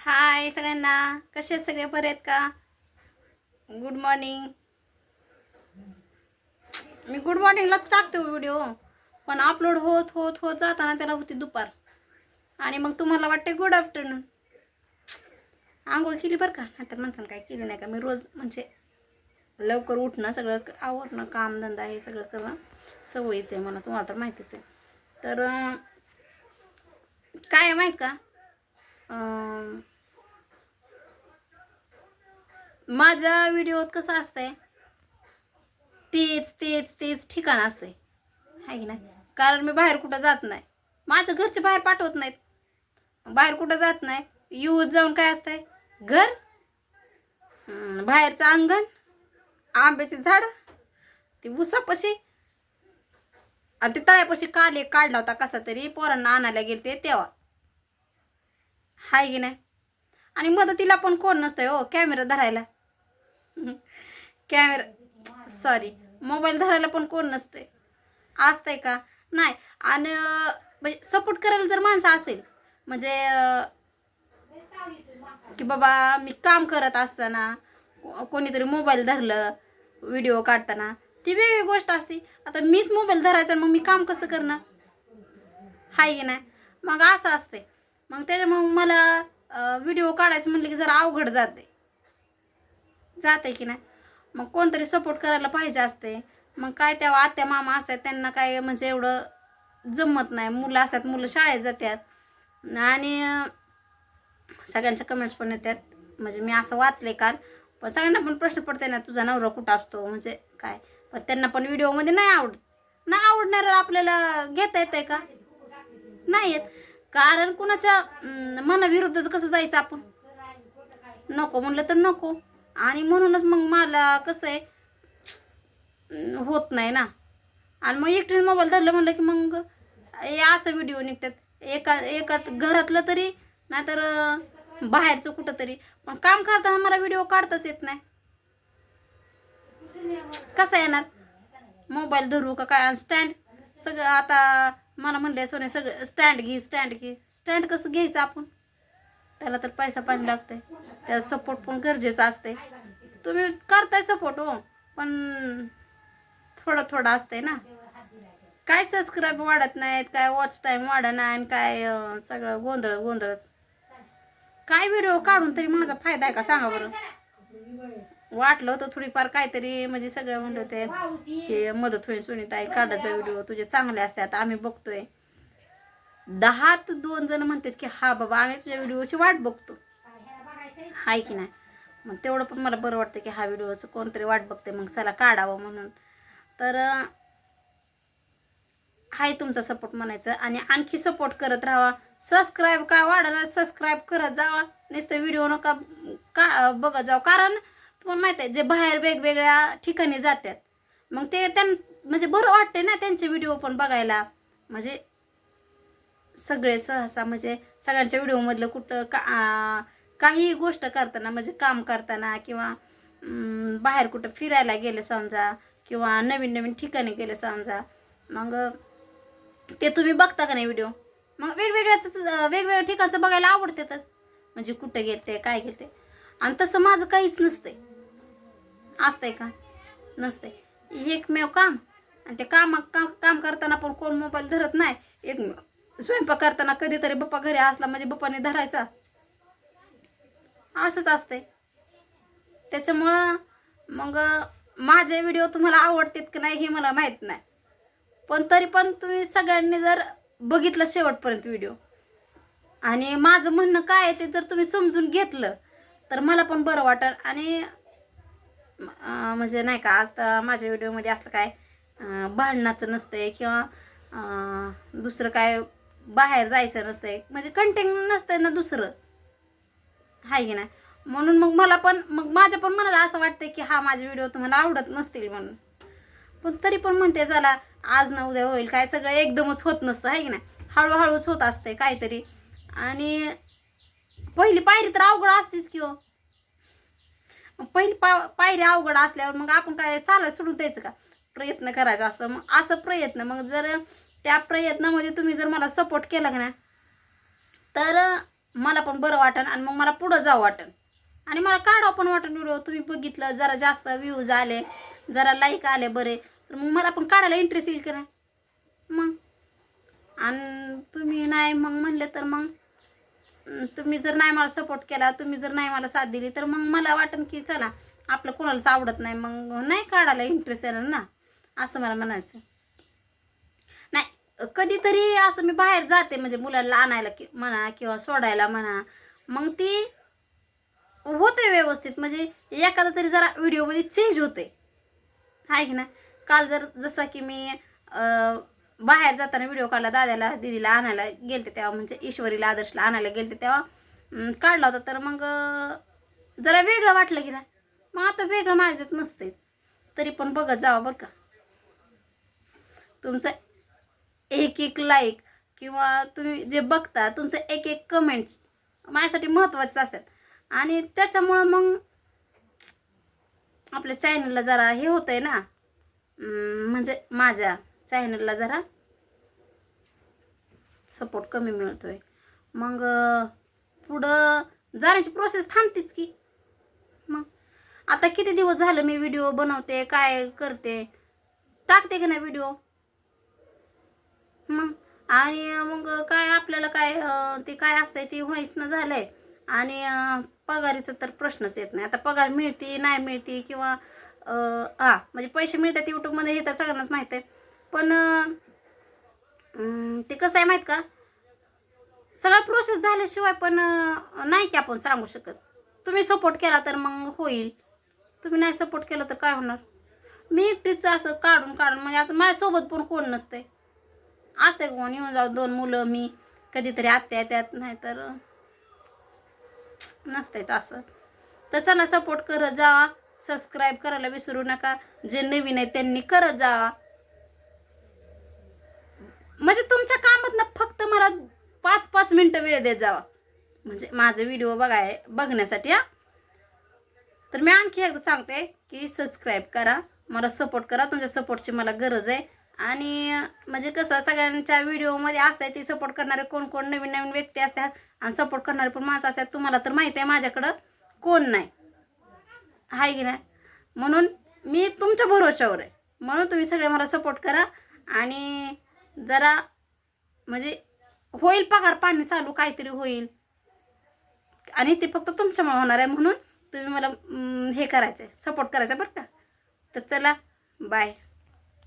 हाय सगळ्यांना, कसे आहेत सगळे? बरे आहेत का? Good morning. मी गुड मॉर्निंगलाच टाकते व्हिडिओ, पण अपलोड होत होत होत जाताना त्याला होती दुपार, आणि मग तुम्हाला वाटते गुड आफ्टरनून. आंघोळ केली बरं का, नाहीतर माणसानं काय केली नाही का. मी रोज म्हणजे लवकर उठणं, सगळं आवरणं, कामधंदा हे सगळं करणं सवयीच आहे मला, तुम्हाला तर माहितीच आहे. तर काय आहे माहीत का, माझ्या व्हिडिओत कसं असतंय, तेच तेच तेच ठिकाण असतंय, आहे की नाही. कारण मी बाहेर कुठं जात नाही, माझ्या घरचे बाहेर पाठवत नाहीत, बाहेर कुठं जात नाही. येऊत जाऊन काय असतंय, घर, बाहेरचं अंगण, आंब्याची झाड, ती उसापाशी, आणि ते तळ्यापाशी काल एक काढला होता कसा तरी, पोरांना आणायला गेलते तेव्हा, हाय की नाही. आणि मदतीला पण कोण नसतंय हो कॅमेरा धरायला. कॅमेरा सॉरी, मोबाईल धरायला पण कोण नसतंय. असतंय का नाही. आणि म्हणजे सपोर्ट करायला जर माणसं असेल, म्हणजे की बाबा मी काम करत असताना कोणीतरी मोबाईल धरलं व्हिडिओ काढताना, ती वेगळी गोष्ट असते. आता मीच मोबाईल धरायचा, मग मी काम कसं करणार, हाय की नाही. मग असं असते. मग त्याच्यामुळे मला व्हिडिओ काढायचं म्हणलं की जरा अवघड जाते की नाही. मग कोणतरी सपोर्ट करायला पाहिजे असते. मग काय तेव्हा आत्या मामा असतात, त्यांना काय म्हणजे एवढं जमत नाही. मुलं असतात, मुलं शाळेत जातात, आणि सगळ्यांच्या कमेंट्स पण येतात. म्हणजे मी असं वाचले काल, पण सगळ्यांना पण प्रश्न पडते ना, तुझा नवरा कुठं असतो म्हणजे काय. पण त्यांना पण व्हिडिओमध्ये नाही आवडणार आपल्याला घेता येत आहे का, नाही येत. कारण कुणाच्या मनाविरुद्धच कसं जायचं आपण, नको म्हणलं तर नको. आणि म्हणूनच मग मला कसं आहे, होत नाही ना. आणि मग एकटीने मोबाईल धरलं म्हणलं की मग हे असं व्हिडिओ निघतात, एका एका घरातलं तरी, नाहीतर बाहेरचं कुठं तरी. पण काम करताना मला व्हिडिओ काढताच येत नाही, कसं येणार. मोबाईल धरू का काय, स्टँड सगळं. आता मला म्हणले सोने सगळं स्टँड घे, स्टँड कसं घ्यायचं आपण, त्याला तर पैसा पाणी लागतंय, त्याला सपोर्ट पण गरजेचं असते. तुम्ही करताय सपोर्ट हो, पण थोडं थोडं असतंय ना. काय सबस्क्राईब वाढत नाहीत, काय वॉच टाईम वाढत नाही, काय सगळं गोंधळच. काय व्हिडिओ काढून तरी माझा फायदा आहे का सांगा बरं. वाटलं होतं थोडीफार काहीतरी, म्हणजे सगळं म्हणत होते की मदत होईल सुनीताई, काढायचा व्हिडिओ तुझे चांगले असतात, आम्ही बघतोय. 10 जण म्हणतात की हा बाबा आम्ही तुझ्या व्हिडिओची वाट बघतो, हाय की नाही. मग तेवढं पण मला बरं वाटतं की हा व्हिडिओचं कोणतरी वाट बघते, मग चला काढावं म्हणून. तर हाय तुमचा सपोर्ट म्हणायचं, आणि आणखी सपोर्ट करत राहा. सबस्क्राईब काय वाढणार, सबस्क्राईब करत जावा, नुसतं व्हिडिओ नका का बघत जाऊ. कारण तुम्हाला माहिती आहे, जे बाहेर वेगवेगळ्या ठिकाणी जातात, मग ते म्हणजे बरं वाटते ना त्यांचे व्हिडिओ पण बघायला. म्हणजे सगळे सहसा म्हणजे सगळ्यांच्या व्हिडिओमधलं कुठं काही गोष्ट करताना, म्हणजे काम करताना, किंवा बाहेर कुठं फिरायला गेले समजा, किंवा नवीन नवीन ठिकाणी गेले समजा, मग ते तुम्ही बघता का नाही व्हिडिओ, मग वेगवेगळ्या ठिकाणचं बघायला आवडतेच. म्हणजे कुठं गेलते, काय गेलते. आणि तसं माझं काहीच नसतंय. असतंय का, नसतंय. एकमेव काम, आणि ते काम करताना पण कोण मोबाईल धरत नाही. स्वयंपाक करताना कधीतरी बाप्पा घरी असला म्हणजे बाप्पाने धरायचा, असंच असतंय. त्याच्यामुळं मग माझे व्हिडिओ तुम्हाला आवडतात की नाही हे मला माहीत नाही, पण तरी पण तुम्ही सगळ्यांनी जर बघितलं शेवटपर्यंत व्हिडिओ, आणि माझं म्हणणं काय आहे ते जर तुम्ही समजून घेतलं, तर मला पण बरं वाटेल. आणि म्हणजे नाही का, आज तर माझ्या व्हिडिओमध्ये असलं काय भांडणाचं नसतंय, किंवा दुसरं काय बाहेर जायचं नसतंय, म्हणजे कंटेंट नसतंय ना दुसरं, हाय की नाही. म्हणून मग मला पण, मग माझ्या पण मनाला असं वाटतंय की हा माझे व्हिडिओ तुम्हाला आवडत नसतील म्हणून. पण तरी पण म्हणते चला, आज ना उद्या होईल, काय सगळं एकदमच होत नसतं, आहे की नाही. हळूहळूच होत असते काहीतरी. आणि पहिली पायरी तर अवघड असतेच की हो. पहिली पायरी अवघड असल्यावर मग आपण काय चालायला सोडून द्यायचं का, प्रयत्न करायचा असतं. मग असं प्रयत्न, मग जर त्या प्रयत्नामध्ये तुम्ही जर मला सपोर्ट केला का ना, तर मला पण बरं वाटन आणि मग मला पुढं जावं वाटन आणि मला काढावं पण वाटन व्हिडिओ. तुम्ही बघितलं, जरा जास्त व्ह्यूज आले, जरा लाईक आले बरे, तर मग मला पण काढायला इंटरेस्ट येईल की नाही मग. आणि तुम्ही नाही मग म्हणले तर मग तुम्ही जर नाही मला सपोर्ट केला, तुम्ही जर नाही मला साथ दिली, तर मग मला वाटन की चला आपलं कोणालाच आवडत नाही, मग नाही काढायला इंटरेस्ट येणार ना, असं मला म्हणायचं. नाही कधीतरी असं मी बाहेर जाते म्हणजे मुलांना आणायला म्हणा किंवा सोडायला म्हणा, मग ती होते व्यवस्थित, म्हणजे एखादा तरी जरा व्हिडिओमध्ये चेंज होते आहे की ना. काल जसा की मी बाहेर जाताना व्हिडिओ काढला, दादाला दीदीला आणायला गेलते तेव्हा, म्हणजे ईश्वरीला आदर्शला आणायला गेलते तेव्हा काढला होता, तर मग जरा वेगळं वाटलं की नाही. मग आता वेगळं माझ्यात नसते, तरी पण बघत जावं बरं का. तुमचं एक एक लाईक किंवा तुम्ही जे बघता तुमचं एक एक कमेंट्स माझ्यासाठी महत्त्वाचे असतात आणि त्याच्यामुळं मग आपल्या चॅनलला जरा हे होतं आहे ना, म्हणजे माझ्या चॅनलला जरा सपोर्ट कमी मिळतोय. मग पुढं जाण्याची प्रोसेस थांबतेच की. मग आता किती दिवस झालं मी व्हिडिओ बनवते, काय करते, टाकते की नाही व्हिडिओ. मग आणि मग काय आपल्याला काय ते काय असतंय ते व्हायचं झालंय आणि पगारीचा तर प्रश्नच येत नाही. आता पगार मिळते नाही मिळते किंवा म्हणजे पैसे मिळतात यूट्यूबमध्ये हे तर सगळ्यांनाच माहीत आहे, पण ते कसं आहे माहीत का, सगळा प्रोसेस झाल्याशिवाय पण नाही की आपण सांगू शकत. तुम्ही सपोर्ट केला तर मग होईल, तुम्ही नाही सपोर्ट केला तर काय होणार. मी एकटीच असं काढून काढून म्हणजे आता माझ्यासोबत पण कोण नसते, असते कोण येऊन जाऊ 2 मुलं, मी कधीतरी आत्या त्यात, नाही तर नसतेच असं. तर चला सपोर्ट करत जावा, सबस्क्राईब करायला विसरू नका, जे नवीन आहे त्यांनी करत जावा. म्हणजे तुमच्या कामात ना फक्त मला 5-5 मिनटं वेळ देत जावा, म्हणजे माझे व्हिडिओ बघण्यासाठी. तर मी आणखी एकदा सांगते की सबस्क्राईब करा, मला सपोर्ट करा, तुमच्या सपोर्टची मला गरज आहे. आणि म्हणजे कसं सगळ्यांच्या व्हिडिओमध्ये असतात ते सपोर्ट करणारे कोण कोण नवीन नवीन व्यक्ती असतात आणि सपोर्ट करणारे पण माणसं असतात. तुम्हाला तर माहिती आहे माझ्याकडं कोण नाही आहे की नाही, म्हणून मी तुमच्या भरोशावर आहे, म्हणून तुम्ही सगळे मला सपोर्ट करा. आणि जरा म्हणजे होईल पगार पाणी चालू, काहीतरी होईल आणि ते फक्त तुमच्यामुळे होणार आहे, म्हणून तुम्ही मला हे करायचं आहे, सपोर्ट करायचं बरं का. तर चला बाय.